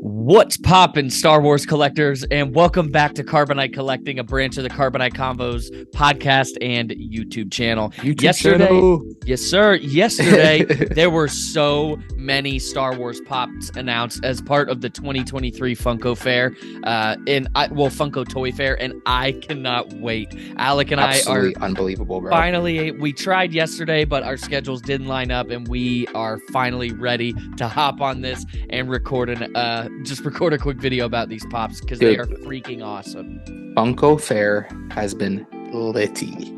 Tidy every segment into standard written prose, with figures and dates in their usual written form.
What's poppin', Star Wars collectors, and welcome back to Carbonite Collecting, a branch of the Carbonite Convos podcast and YouTube channel. Yes, sir. Yesterday, there were so many Star Wars pops announced as part of the 2023 Funko Fair, Funko Toy Fair, and I cannot wait. Alec and Absolutely I are unbelievable, bro. Finally, we tried yesterday, but our schedules didn't line up, and we are finally ready to hop on this and record a quick video about these pops because they are freaking awesome. Funko Fair has been litty.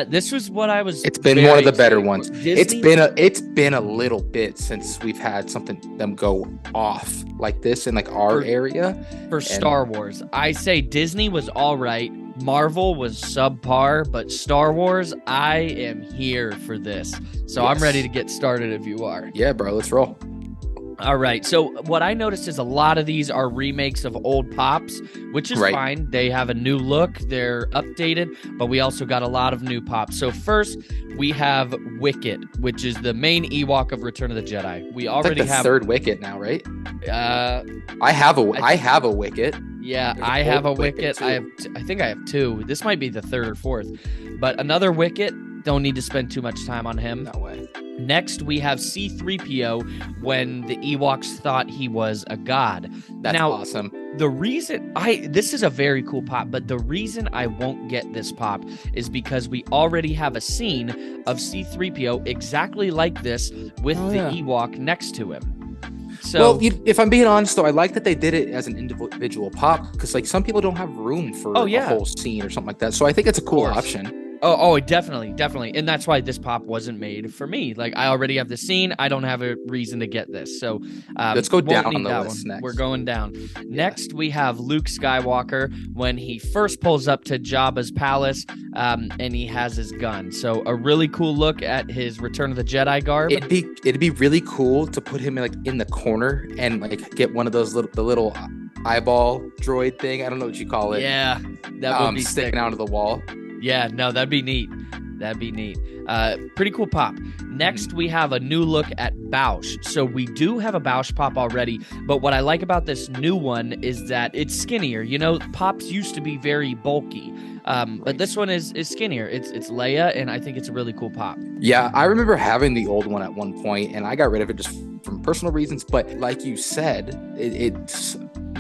This was what I was. It's been one of the better ones. It's been a little bit since we've had them go off like this in our area for Star Wars. I say Disney was all right. Marvel was subpar, but Star Wars, I am here for this. So yes. I'm ready to get started if you are. Yeah, bro, let's roll. All right. So what I noticed is a lot of these are remakes of old pops, which is fine. They have a new look. They're updated, but we also got a lot of new pops. So first, we have Wicket, which is the main Ewok of Return of the Jedi. We already have third Wicket now, right? I have a Wicket. Yeah, I have a Wicket. I think I have two. This might be the third or fourth, but another Wicket. Don't need to spend too much time on him. No way. Next, we have C-3PO when the Ewoks thought he was a god. That's awesome. The reason this is a very cool pop, but the reason I won't get this pop is because we already have a scene of C-3PO exactly like this with the Ewok next to him. So, well, if I'm being honest, though, I like that they did it as an individual pop because, some people don't have room for a whole scene or something like that. So I think it's a cool option. Oh, definitely. And that's why this pop wasn't made for me. I already have the scene. I don't have a reason to get this. So let's go down on the list next. We're going down. Next, we have Luke Skywalker when he first pulls up to Jabba's palace and he has his gun. So a really cool look at his Return of the Jedi garb. It'd be really cool to put him in the corner and get one of those little eyeball droid thing. I don't know what you call it. Yeah, that would be sticking sick. out of the wall. Yeah, no, that'd be neat. Pretty cool pop. Next, we have a new look at Bausch. So we do have a Bausch pop already, but what I like about this new one is that it's skinnier. Pops used to be very bulky, but this one is skinnier. It's Leia, and I think it's a really cool pop. Yeah, I remember having the old one at one point, and I got rid of it just from personal reasons. But like you said, it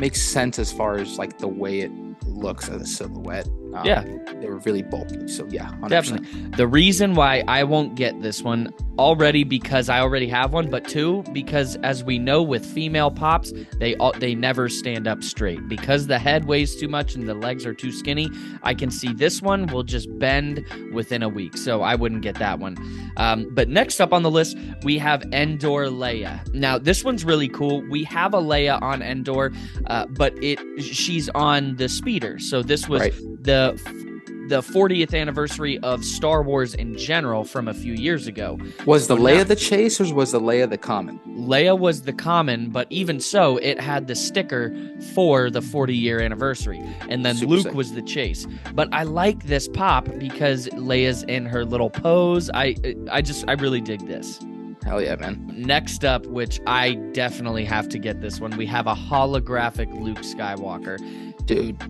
makes sense as far as the way it looks as a silhouette. They were really bulky, so yeah, 100%. Definitely. The reason why I won't get this one already because I already have one, but two, because as we know with female pops, they never stand up straight because the head weighs too much and the legs are too skinny. I can see this one will just bend within a week, so I wouldn't get that one. But next up on the list, we have Endor Leia. Now, this one's really cool. We have a Leia on Endor, but she's on the speeder, so this was the 40th anniversary of Star Wars in general from a few years ago. Was the Leia the chase or was the Leia the common? Leia was the common, but even so, it had the sticker for the 40-year anniversary. And then Luke was the chase. But I like this pop because Leia's in her little pose. I really dig this. Hell yeah, man. Next up, which I definitely have to get this one, we have a holographic Luke Skywalker. Dude.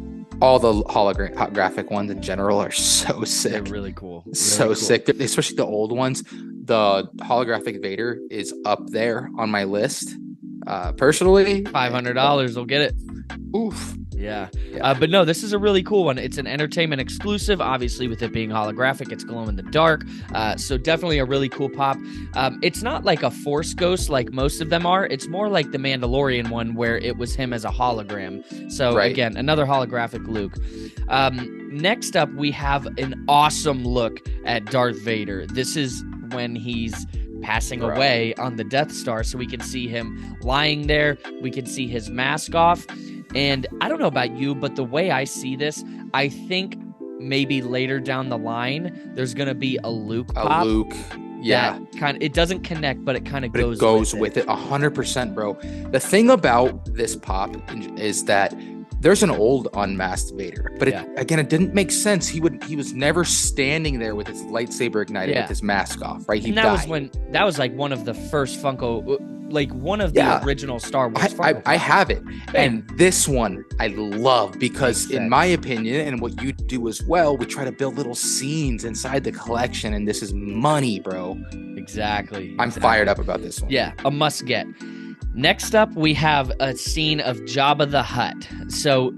All the holographic ones in general are so sick. They're really cool. Sick, especially the old ones. The holographic Vader is up there on my list. Personally, $500 will get it. Oof. Yeah. But no, this is a really cool one. It's an entertainment exclusive. Obviously, with it being holographic, it's glow in the dark. So definitely a really cool pop. It's not like a Force Ghost like most of them are. It's more like the Mandalorian one where it was him as a hologram. So again, another holographic Luke. Next up, we have an awesome look at Darth Vader. This is when he's passing away on the Death Star, so we can see him lying there. We can see his mask off. And I don't know about you, but the way I see this, I think maybe later down the line, there's going to be a Luke pop. Yeah. It doesn't connect, but it kind of goes with it. It goes with it 100%, bro. The thing about this pop is that there's an old unmasked Vader, but again, it didn't make sense. He was never standing there with his lightsaber ignited with his mask off, right? That was like one of the first Funko, like one of the original Star Wars Funko. I have it. And this one I love because in my opinion, and what you do as well, we try to build little scenes inside the collection, and this is money, bro. Exactly. I'm fired up about this one. Yeah, a must get. Next up, we have a scene of Jabba the Hutt. So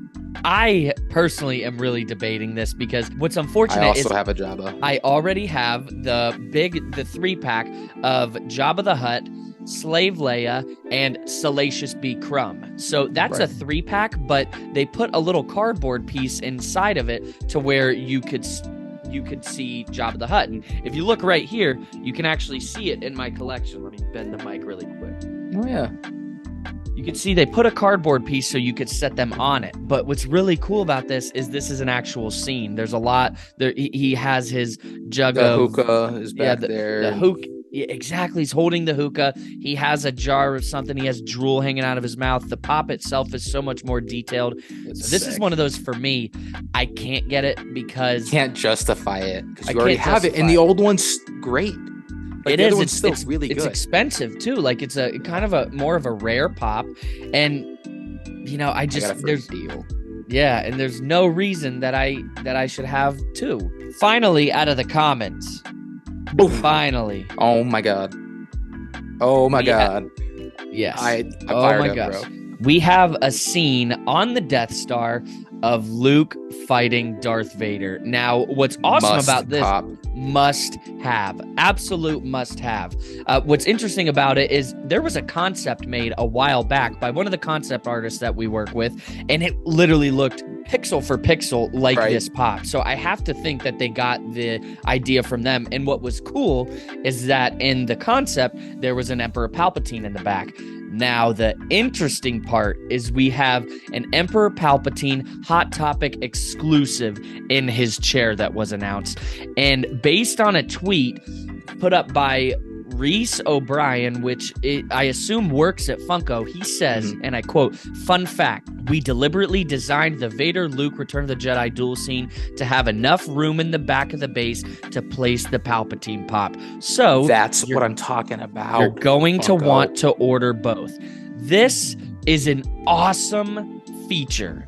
I personally am really debating this because what's unfortunate is have a Jabba. I already have the 3-pack of Jabba the Hutt, Slave Leia, and Salacious B. Crumb. So that's a 3-pack, but they put a little cardboard piece inside of it to where you could see Jabba the Hutt. And if you look right here, you can actually see it in my collection. Let me bend the mic really quick. Oh, yeah. You can see they put a cardboard piece so you could set them on it. But what's really cool about this is an actual scene. There's a lot there. He has his jug of hookah is back there. The hookah. Yeah, exactly. He's holding the hookah. He has a jar of something. He has drool hanging out of his mouth. The pop itself is so much more detailed. So this is one of those for me. I can't get it because you can't justify it because you already have it, and the old one's great. It is. It's really good. It's expensive too. Like it's a kind of a more of a rare pop, and you know, there's deal. Yeah, and there's no reason that I should have two. Finally, out of the commons. Oof. Finally. Oh my god. Oh my god. Yes. I'm fired up, bro. We have a scene on the Death Star of Luke fighting Darth Vader. Now, what's awesome about this, absolute must have. What's interesting about it is there was a concept made a while back by one of the concept artists that we work with, and it literally looked pixel for pixel like this pop. So I have to think that they got the idea from them. And what was cool is that in the concept, there was an Emperor Palpatine in the back. Now, the interesting part is we have an Emperor Palpatine Hot Topic exclusive in his chair that was announced. And based on a tweet put up by Reese O'Brien, which I assume works at Funko, he says, and I quote, "Fun fact, we deliberately designed the Vader-Luke Return of the Jedi duel scene to have enough room in the back of the base to place the Palpatine pop." So that's what I'm talking about. You're going to want to order both. This is an awesome feature.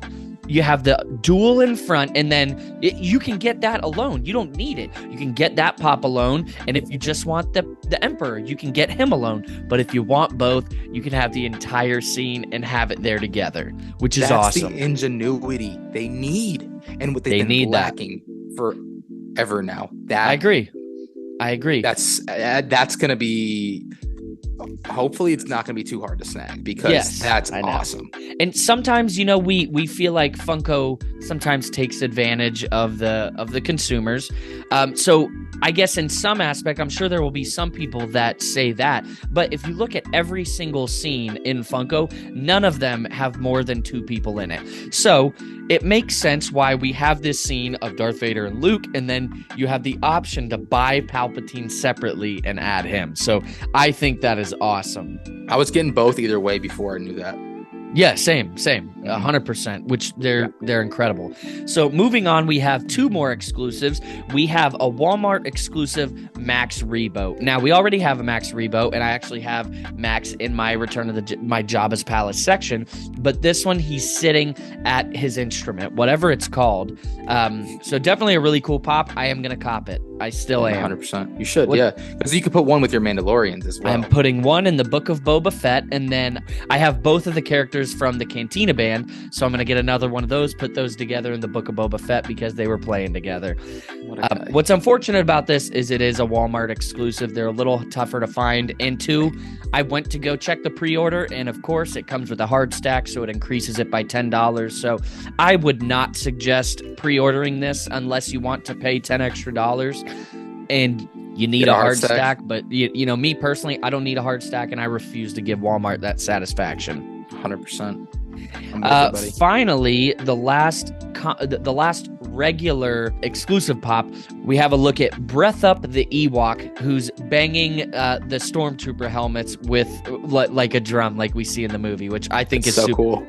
You have the duel in front, and then you can get that alone. You don't need it. You can get that pop alone, and if you just want the Emperor, you can get him alone. But if you want both, you can have the entire scene and have it there together, which is awesome. That's the ingenuity they need, and what they've been lacking forever now. I agree. That's going to be... Hopefully it's not going to be too hard to snag because that's awesome. And sometimes, you know, we feel like Funko sometimes takes advantage of the consumers. So I guess in some aspect, I'm sure there will be some people that say that. But if you look at every single scene in Funko, none of them have more than 2 people in it. So it makes sense why we have this scene of Darth Vader and Luke, and then you have the option to buy Palpatine separately and add him. So I think that is awesome. I was getting both either way before I knew that. Yeah, same, 100%, which they're incredible. So moving on, we have 2 more exclusives. We have a Walmart exclusive Max Rebo. Now, we already have a Max Rebo, and I actually have Max in my Return of my Jabba's Palace section, but this one, he's sitting at his instrument, whatever it's called. So definitely a really cool pop. I am going to cop it. I still am. 100%. You should, yeah. Because you could put one with your Mandalorians as well. I'm putting one in the Book of Boba Fett, and then I have both of the characters from the Cantina Band, so I'm going to get another one of those, put those together in the Book of Boba Fett because they were playing together. What's unfortunate about this is it is a Walmart exclusive. They're a little tougher to find. And 2, I went to go check the pre-order, and of course, it comes with a hard stack, so it increases it by $10. So I would not suggest pre-ordering this unless you want to pay $10 extra. And you need a hard stack, but you know, me personally, I don't need a hard stack, and I refuse to give Walmart that satisfaction. 100%. Finally, the last regular exclusive pop, we have a look at Breath Up the Ewok, who's banging the Stormtrooper helmets with like a drum, like we see in the movie, which I think is so super cool.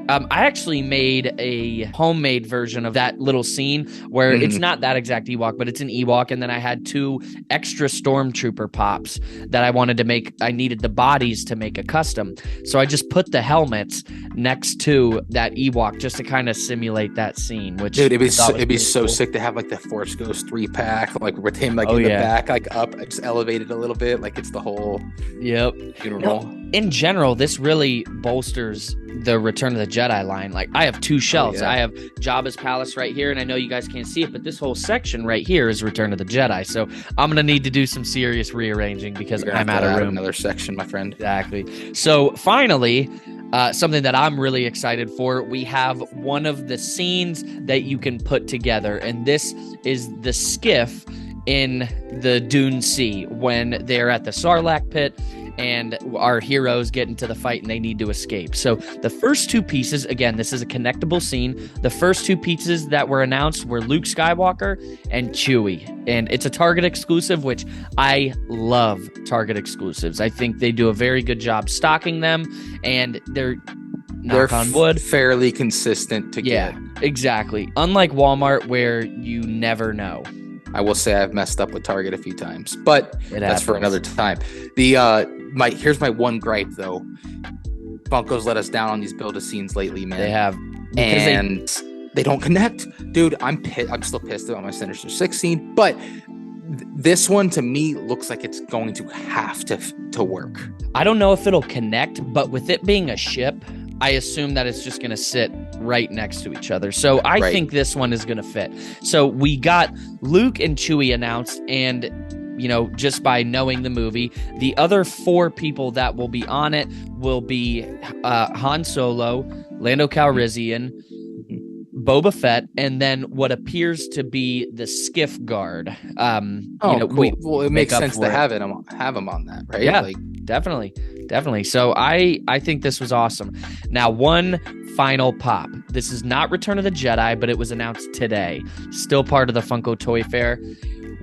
I actually made a homemade version of that little scene where it's not that exact Ewok, but it's an Ewok. And then I had 2 extra Stormtrooper pops that I wanted to make. I needed the bodies to make a custom. So I just put the helmets next to that Ewok just to kind of simulate that scene, which dude, it'd be so cool. Sick to have like the Force Ghost 3-pack, like with him like in the back, like up, just elevated a little bit, like it's the whole funeral. No, in general, this really bolsters the Return of the Jedi line. Like I have 2 shelves. I have Jabba's palace right here, and I know you guys can't see it, but this whole section right here is Return of the Jedi. So I'm gonna need to do some serious rearranging because I'm out of room. Another section, my friend. Exactly. So finally, something that I'm really excited for, we have one of the scenes that you can put together, and this is the skiff in the Dune Sea when they're at the Sarlacc pit and our heroes get into the fight and they need to escape. So the first 2 pieces, again, this is a connectable scene. The first 2 pieces that were announced were Luke Skywalker and Chewie. And it's a Target exclusive, which I love Target exclusives. I think they do a very good job stocking them, and they're on wood, fairly consistent to get. Exactly. Unlike Walmart, where you never know. I will say I've messed up with Target a few times, but that's for another time. Here's my one gripe though. Funko's let us down on these build-a-scenes lately, man. They have, and they don't connect, dude. I'm still pissed about my Sinister 16, but this one to me looks like it's going to have to work. I don't know if it'll connect, but with it being a ship, I assume that it's just going to sit right next to each other. So I think this one is going to fit. So we got Luke and Chewie announced, and just by knowing the movie, the other 4 people that will be on it will be Han Solo, Lando Calrissian, Boba Fett, and then what appears to be the skiff guard. Cool. It makes sense to have him on that, right? Yeah, definitely. So I think this was awesome. Now, one final pop. This is not Return of the Jedi, but it was announced today. Still part of the Funko Toy Fair.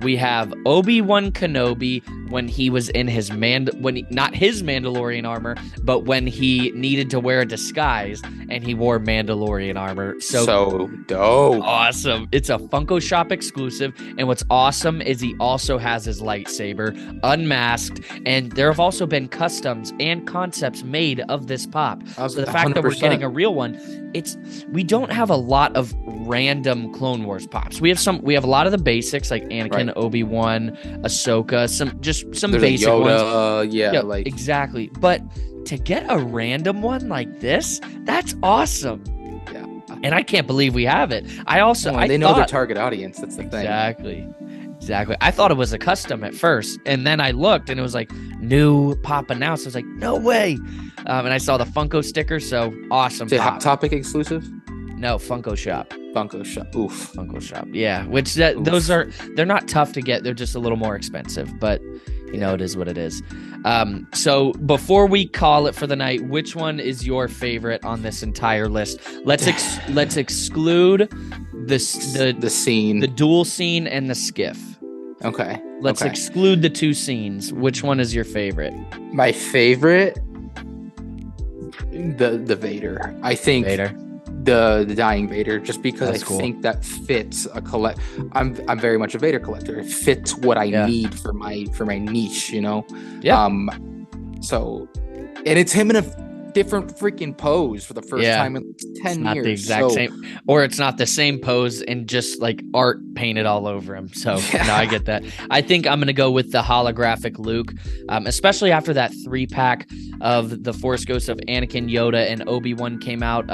We have Obi-Wan Kenobi when he was in his not his Mandalorian armor, but when he needed to wear a disguise and he wore Mandalorian armor. So dope. Awesome. It's a Funko Shop exclusive. And what's awesome is he also has his lightsaber unmasked. And there have also been customs and concepts made of this pop. So the fact 100%. That we're getting a real one, we don't have a lot of random Clone Wars pops. We have a lot of the basics like Anakin, Obi-Wan, Ahsoka, some There's basic Yoda, ones. Exactly. But to get a random one like this, that's awesome. Yeah. And I can't believe we have it. They know their target audience. That's the thing. Exactly. I thought it was a custom at first, and then I looked and it was like new pop announced. I was like, no way. And I saw the Funko sticker. So awesome. Is it Hot Topic exclusive? No, Funko Shop. Oof. Funko Shop. Yeah, which they're not tough to get. They're just a little more expensive, but it is what it is. So before we call it for the night, which one is your favorite on this entire list? Let's exclude the scene, the duel scene, and the skiff. Okay. Let's exclude the 2 scenes. Which one is your favorite? My favorite, the Vader. I think Vader. The dying Vader, just because That's cool. think that fits a collect. I'm very much a Vader collector. It fits what I need for my niche, Yeah. So, and it's him in a different freaking pose for the first time in 10 not years. The exact same, or it's not the same pose and just like art painted all over him. So no, I get that. I think I'm gonna go with the holographic Luke, especially after that 3-pack of the Force Ghosts of Anakin, Yoda, and Obi-Wan came out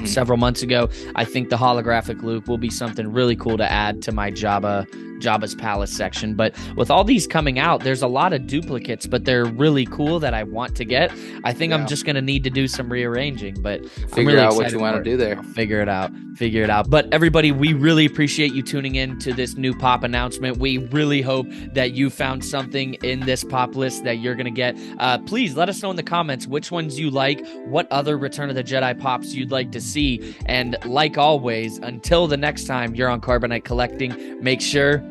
several months ago. I think the holographic Luke will be something really cool to add to my Jabba's palace section. But with all these coming out, there's a lot of duplicates, but they're really cool that I want to get. I think I'm just gonna need to do some rearranging, but I'm really out what you want to do there. I'll figure it out. But everybody, we really appreciate you tuning in to this new pop announcement. We really hope that you found something in this pop list that you're going to get. Please let us know in the comments which ones you like, what other Return of the Jedi pops you'd like to see. And like always, until the next time you're on Carbonite Collecting, make sure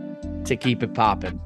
to keep it popping.